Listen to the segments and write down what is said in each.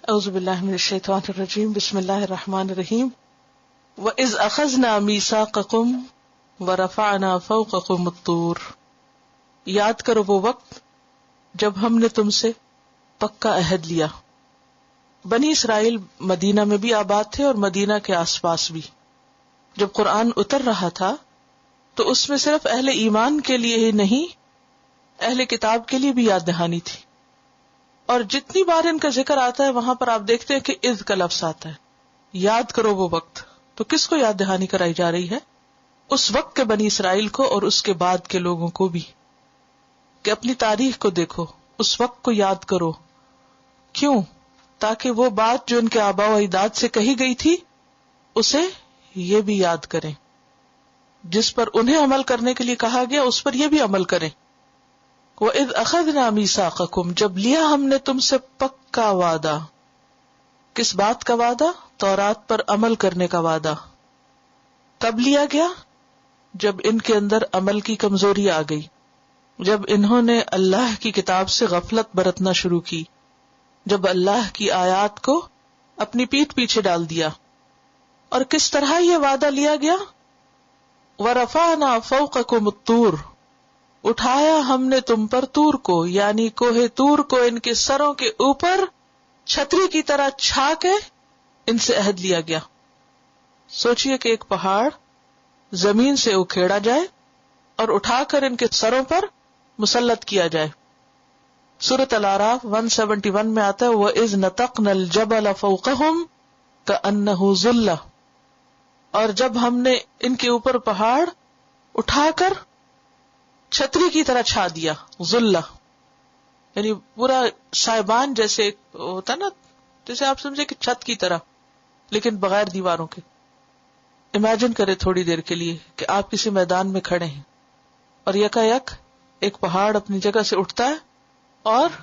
اعوذ باللہ من الشیطان الرجیم بسم اللہ الرحمن الرحیم وَإِذْ أَخَذْنَا مِيثَاقَكُمْ وَرَفَعْنَا فَوْقَكُمُ الطُّورَ، یاد کرو وہ وقت جب ہم نے تم سے پکا عہد لیا۔ بنی اسرائیل مدینہ میں بھی آباد تھے اور مدینہ کے آس پاس بھی۔ جب قرآن اتر رہا تھا تو اس میں صرف اہل ایمان کے لیے ہی نہیں، اہل کتاب کے لیے بھی یاد دہانی تھی۔ اور جتنی بار ان کا ذکر آتا ہے وہاں پر آپ دیکھتے ہیں کہ اذ کا لفظ آتا ہے، یاد کرو وہ وقت۔ تو کس کو یاد دہانی کرائی جا رہی ہے؟ اس وقت کے بنی اسرائیل کو اور اس کے بعد کے لوگوں کو بھی، کہ اپنی تاریخ کو دیکھو، اس وقت کو یاد کرو۔ کیوں؟ تاکہ وہ بات جو ان کے آباء و اجداد سے کہی گئی تھی اسے یہ بھی یاد کریں، جس پر انہیں عمل کرنے کے لیے کہا گیا اس پر یہ بھی عمل کریں۔ وَإِذْ أَخَذْنَا مِيثَاقَكُمْ، جب لیا ہم نے تم سے پکا وعدہ۔ کس بات کا وعدہ؟ تورات پر عمل کرنے کا وعدہ۔ کب لیا گیا؟ جب ان کے اندر عمل کی کمزوری آ گئی، جب انہوں نے اللہ کی کتاب سے غفلت برتنا شروع کی، جب اللہ کی آیات کو اپنی پیٹھ پیچھے ڈال دیا۔ اور کس طرح یہ وعدہ لیا گیا؟ وَرَفَعْنَا فَوْقَكُمُ الطُّورَ، اٹھایا ہم نے تم پر طور کو، یعنی کوہ طور کو ان کے سروں کے اوپر چھتری کی طرح چھا کے ان سے عہد لیا گیا۔ سوچئے کہ ایک پہاڑ زمین سے اکھیڑا جائے اور اٹھا کر ان کے سروں پر مسلط کیا جائے۔ سورۃ الاعراف 171 میں آتا ہے وَإِذْ نَتَقْنَا الْجَبَلَ فَوْقَهُمْ كَأَنَّهُ ظُلَّةٌ، اور جب ہم نے ان کے اوپر پہاڑ اٹھا کر چھتری کی طرح چھا دیا، ظلہ یعنی پورا سائبان جیسے ہوتا نا، جیسے آپ سمجھے کہ چھت کی طرح لیکن بغیر دیواروں کے۔ امیجن کرے تھوڑی دیر کے لیے کہ آپ کسی میدان میں کھڑے ہیں اور یکا یک ایک پہاڑ اپنی جگہ سے اٹھتا ہے اور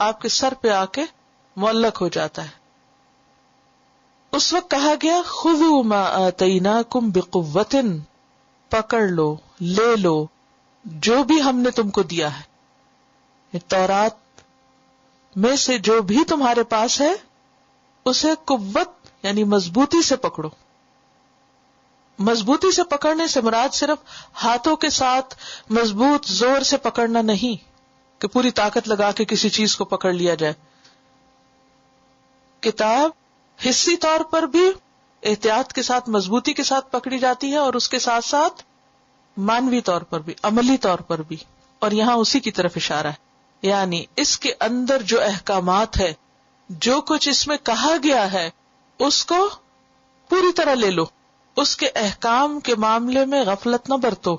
آپ کے سر پہ آ کے معلق ہو جاتا ہے۔ اس وقت کہا گیا خذوا ما آتیناکم بقوۃ، پکڑ لو، لے لو جو بھی ہم نے تم کو دیا ہے، تورات میں سے جو بھی تمہارے پاس ہے اسے قوت یعنی مضبوطی سے پکڑو۔ مضبوطی سے پکڑنے سے مراد صرف ہاتھوں کے ساتھ مضبوط زور سے پکڑنا نہیں کہ پوری طاقت لگا کے کسی چیز کو پکڑ لیا جائے۔ کتاب حصی طور پر بھی احتیاط کے ساتھ مضبوطی کے ساتھ پکڑی جاتی ہے اور اس کے ساتھ ساتھ مانوی طور پر بھی، عملی طور پر بھی، اور یہاں اسی کی طرف اشارہ ہے۔ یعنی اس کے اندر جو احکامات ہے، جو کچھ اس میں کہا گیا ہے اس کو پوری طرح لے لو، اس کے احکام کے معاملے میں غفلت نہ برتو،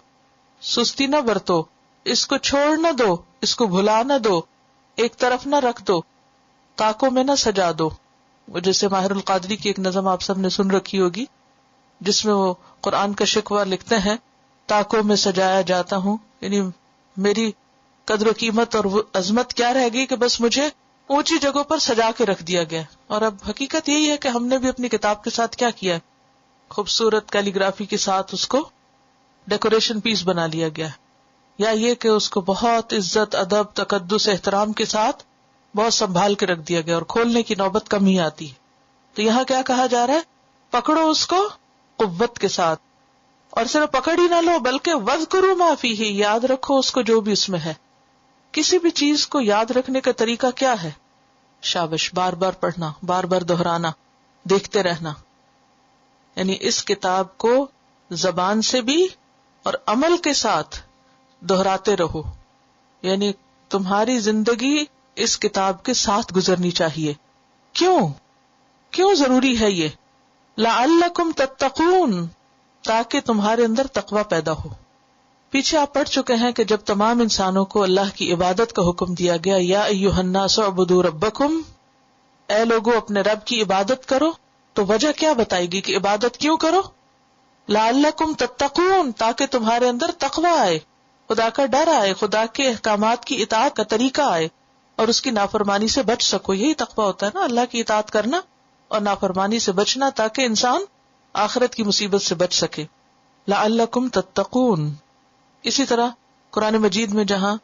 سستی نہ برتو، اس کو چھوڑ نہ دو، اس کو بھلا نہ دو، ایک طرف نہ رکھ دو، طاقوں میں نہ سجا دو۔ جیسے ماہر القادری کی ایک نظم آپ سب نے سن رکھی ہوگی جس میں وہ قرآن کا شکوہ لکھتے ہیں، طاقوں میں سجایا جاتا ہوں، یعنی میری قدر و قیمت اور عظمت کیا رہ گئی کہ بس مجھے اونچی جگہوں پر سجا کے رکھ دیا گیا۔ اور اب حقیقت یہی ہے کہ ہم نے بھی اپنی کتاب کے ساتھ کیا کیا ہے، خوبصورت کیلی گرافی کے ساتھ اس کو ڈیکوریشن پیس بنا لیا گیا، یا یہ کہ اس کو بہت عزت، ادب، تقدس، احترام کے ساتھ بہت سنبھال کے رکھ دیا گیا اور کھولنے کی نوبت کم ہی آتی ہے۔ تو یہاں کیا کہا جا رہا ہے؟ پکڑو اس کو قوت کے ساتھ، اور صرف پکڑ ہی نہ لو بلکہ وَاذْكُرُوا مَا فِيهِ، یاد رکھو اس کو جو بھی اس میں ہے۔ کسی بھی چیز کو یاد رکھنے کا طریقہ کیا ہے؟ شابش، بار بار پڑھنا، بار بار دہرانا، دیکھتے رہنا۔ یعنی اس کتاب کو زبان سے بھی اور عمل کے ساتھ دہراتے رہو، یعنی تمہاری زندگی اس کتاب کے ساتھ گزرنی چاہیے۔ کیوں ضروری ہے یہ؟ لعلکم تتقون، تاکہ تمہارے اندر تقوی پیدا ہو۔ پیچھے آپ پڑھ چکے ہیں کہ جب تمام انسانوں کو اللہ کی عبادت کا حکم دیا گیا، یا ایھا الناس اعبدوا ربکم، اے لوگو اپنے رب کی عبادت کرو، تو وجہ کیا بتائے گی کہ عبادت کیوں کرو؟ لعلکم تتقون، تاکہ تمہارے اندر تقوی آئے، خدا کا ڈر آئے، خدا کے احکامات کی اطاعت کا طریقہ آئے اور اس کی نافرمانی سے بچ سکو۔ یہی تقوی ہوتا ہے نا، اللہ کی اطاعت کرنا اور نافرمانی سے بچنا، تاکہ انسان آخرت کی مصیبت سے بچ سکے۔ لعلکم تتقون۔ اسی طرح قرآن مجید میں جہاں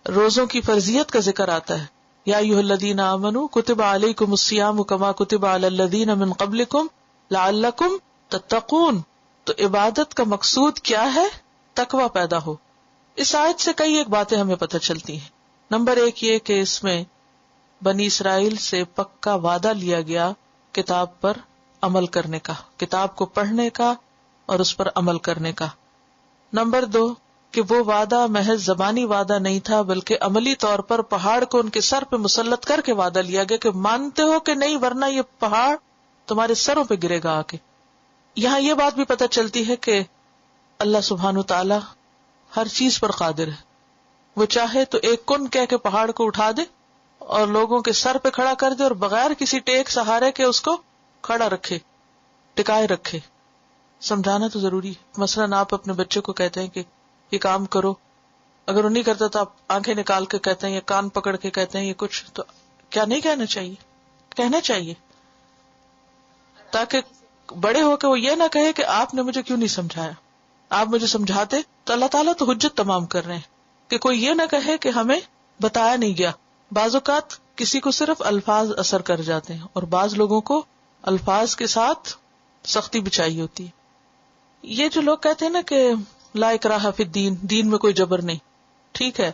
روزوں کی فرضیت کا ذکر آتا ہے یا ایھا الذین آمنوا کتب علیکم الصیام کما کتب علی الذین من قبلکم لعلکم تتقون. تو عبادت کا مقصود کیا ہے؟ تقوی پیدا ہو. اس آیت سے کئی ایک باتیں ہمیں پتہ چلتی ہیں. نمبر ایک یہ کہ اس میں بنی اسرائیل سے پکا وعدہ لیا گیا کتاب پر عمل کرنے کا، کتاب کو پڑھنے کا اور اس پر عمل کرنے کا. نمبر دو کہ وہ وعدہ محض زبانی وعدہ نہیں تھا بلکہ عملی طور پر پہاڑ کو ان کے سر پہ مسلط کر کے وعدہ لیا گیا کہ مانتے ہو کہ نہیں ورنہ یہ پہاڑ تمہارے سروں پہ گرے گا آ کے. یہاں یہ بات بھی پتہ چلتی ہے کہ اللہ سبحانہ تعالی ہر چیز پر قادر ہے. وہ چاہے تو ایک کن کہہ کے پہاڑ کو اٹھا دے اور لوگوں کے سر پہ کھڑا کر دے اور بغیر کسی ٹیک سہارے کے اس کو کھڑا رکھے، ٹکائے رکھے. سمجھانا تو ضروری ہے. مثلاً آپ اپنے بچے کو کہتے ہیں کہ یہ کام کرو، اگر وہ نہیں کرتا تو آپ آنکھیں نکال کے کہتے ہیں یا کان پکڑ کے کہتے ہیں یہ کچھ، تو کیا نہیں کہنا چاہیے؟ کہنا چاہیے، تاکہ بڑے ہو کے وہ یہ نہ کہے کہ آپ نے مجھے کیوں نہیں سمجھایا. آپ مجھے سمجھاتے تو اللہ تعالیٰ تو حجت تمام کر رہے ہیں کہ کوئی یہ نہ کہے کہ ہمیں بتایا نہیں گیا. بعض اوقات کسی کو صرف الفاظ اثر کر جاتے ہیں اور بعض لوگوں کو الفاظ کے ساتھ سختی بھی چاہیے ہوتی ہے. یہ جو لوگ کہتے ہیں نا کہ لا اکراہ فی الدین، دین میں کوئی جبر نہیں، ٹھیک ہے،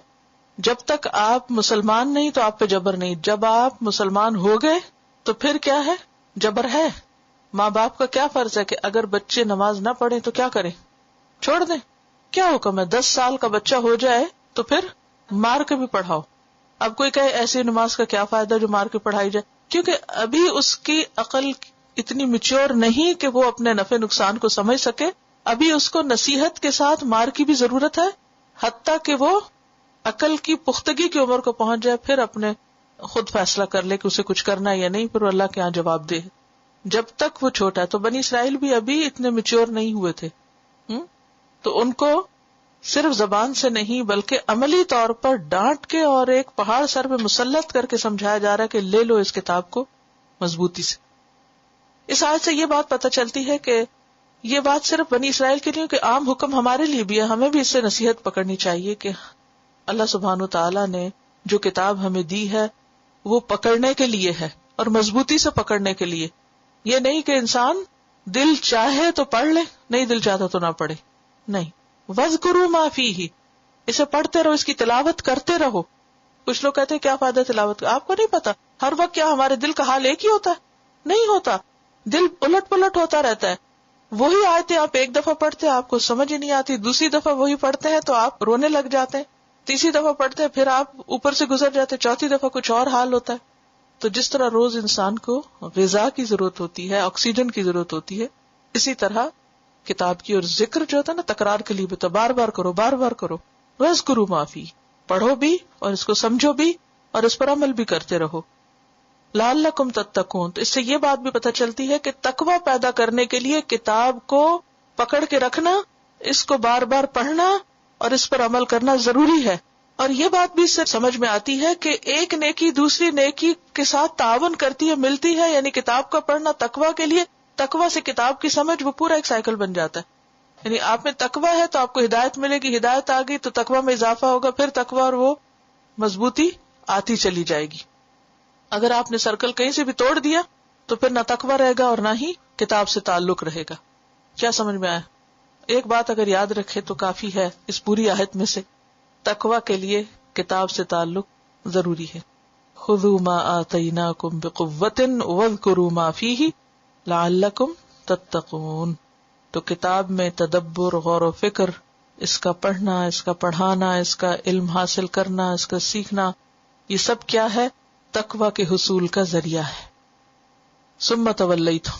جب تک آپ مسلمان نہیں تو آپ پہ جبر نہیں. جب آپ مسلمان ہو گئے تو پھر کیا ہے؟ جبر ہے. ماں باپ کا کیا فرض ہے کہ اگر بچے نماز نہ پڑھیں تو کیا کریں؟ چھوڑ دیں. کیا حکم ہے؟ 10 سال کا بچہ ہو جائے تو پھر مار کے بھی پڑھاؤ. اب کوئی کہے ایسی نماز کا کیا فائدہ جو مار کے پڑھائی جائے، کیونکہ ابھی اس کی عقل اتنی میچور نہیں کہ وہ اپنے نفع نقصان کو سمجھ سکے. ابھی اس کو نصیحت کے ساتھ مار کی بھی ضرورت ہے، حتیٰ کہ وہ عقل کی پختگی کی عمر کو پہنچ جائے، پھر اپنے خود فیصلہ کر لے کہ اسے کچھ کرنا ہے یا نہیں، پھر اللہ کے ہاں جواب دے. جب تک وہ چھوٹا ہے تو بنی اسرائیل بھی ابھی اتنے میچور نہیں ہوئے تھے، تو ان کو صرف زبان سے نہیں بلکہ عملی طور پر ڈانٹ کے اور ایک پہاڑ سر پہ مسلط کر کے سمجھایا جا رہا ہے کہ لے لو اس کتاب کو مضبوطی سے. اس آیت سے یہ بات پتہ چلتی ہے کہ یہ بات صرف بنی اسرائیل کے لیے کہ عام حکم ہمارے لیے بھی ہے. ہمیں بھی اس سے نصیحت پکڑنی چاہیے کہ اللہ سبحانہ تعالیٰ نے جو کتاب ہمیں دی ہے وہ پکڑنے کے لیے ہے اور مضبوطی سے پکڑنے کے لیے. یہ نہیں کہ انسان دل چاہے تو پڑھ لے، نہیں دل چاہتا تو نہ پڑھے. نہیں، وَاذْكُرُوا مَا فِيهِ، اسے پڑھتے رہو، اس کی تلاوت کرتے رہو. کچھ لوگ کہتے ہیں کیا فائدہ تلاوت کا؟ آپ کو نہیں پتا ہر وقت کیا ہمارے دل کا حال ایک ہی ہوتا ہے؟ نہیں ہوتا. دل الٹ پلٹ ہوتا رہتا ہے. وہی آیتیں آپ ایک دفعہ پڑھتے ہیں آپ کو سمجھ ہی نہیں آتی، دوسری دفعہ وہی پڑھتے ہیں تو آپ رونے لگ جاتے ہیں، تیسری دفعہ پڑھتے ہیں پھر آپ اوپر سے گزر جاتے ہیں، چوتھی دفعہ کچھ اور حال ہوتا ہے. تو جس طرح روز انسان کو غذا کی ضرورت ہوتی ہے، آکسیجن کی ضرورت ہوتی ہے، اسی طرح کتاب کی اور ذکر جو ہوتا ہے نا تکرار کے لیے بھی، تو بار بار کرو، بار بار کرو. وَاذْكُرُوا مَا فِيهِ، پڑھو بھی اور اس کو سمجھو بھی اور اس پر عمل بھی کرتے رہو. لعلکم تتقون، تو اس سے یہ بات بھی پتہ چلتی ہے کہ تقوی پیدا کرنے کے لیے کتاب کو پکڑ کے رکھنا، اس کو بار بار پڑھنا اور اس پر عمل کرنا ضروری ہے. اور یہ بات بھی اس سے سمجھ میں آتی ہے کہ ایک نیکی دوسری نیکی کے ساتھ تعاون کرتی ہے، ملتی ہے. یعنی کتاب کا پڑھنا تقوی کے لیے، تقوی سے کتاب کی سمجھ، وہ پورا ایک سائیکل بن جاتا ہے. یعنی آپ میں تقوی ہے تو آپ کو ہدایت ملے گی، ہدایت آ گئی تو تقوی میں اضافہ ہوگا، پھر تقوی اور وہ مضبوطی آتی چلی جائے گی. اگر آپ نے سرکل کہیں سے بھی توڑ دیا تو پھر نہ تقوی رہے گا اور نہ ہی کتاب سے تعلق رہے گا. کیا سمجھ میں آیا؟ ایک بات اگر یاد رکھے تو کافی ہے اس پوری آیت میں سے، تقوی کے لیے کتاب سے تعلق ضروری ہے. خذوا ما آتیناکم بقوۃ واذکروا ما فیہ لعلکم تتقون. تو کتاب میں تدبر، غور و فکر، اس کا پڑھنا، اس کا پڑھانا، اس کا علم حاصل کرنا، اس کا سیکھنا، یہ سب کیا ہے؟ تقوی کے حصول کا ذریعہ ہے. ثم تولیتم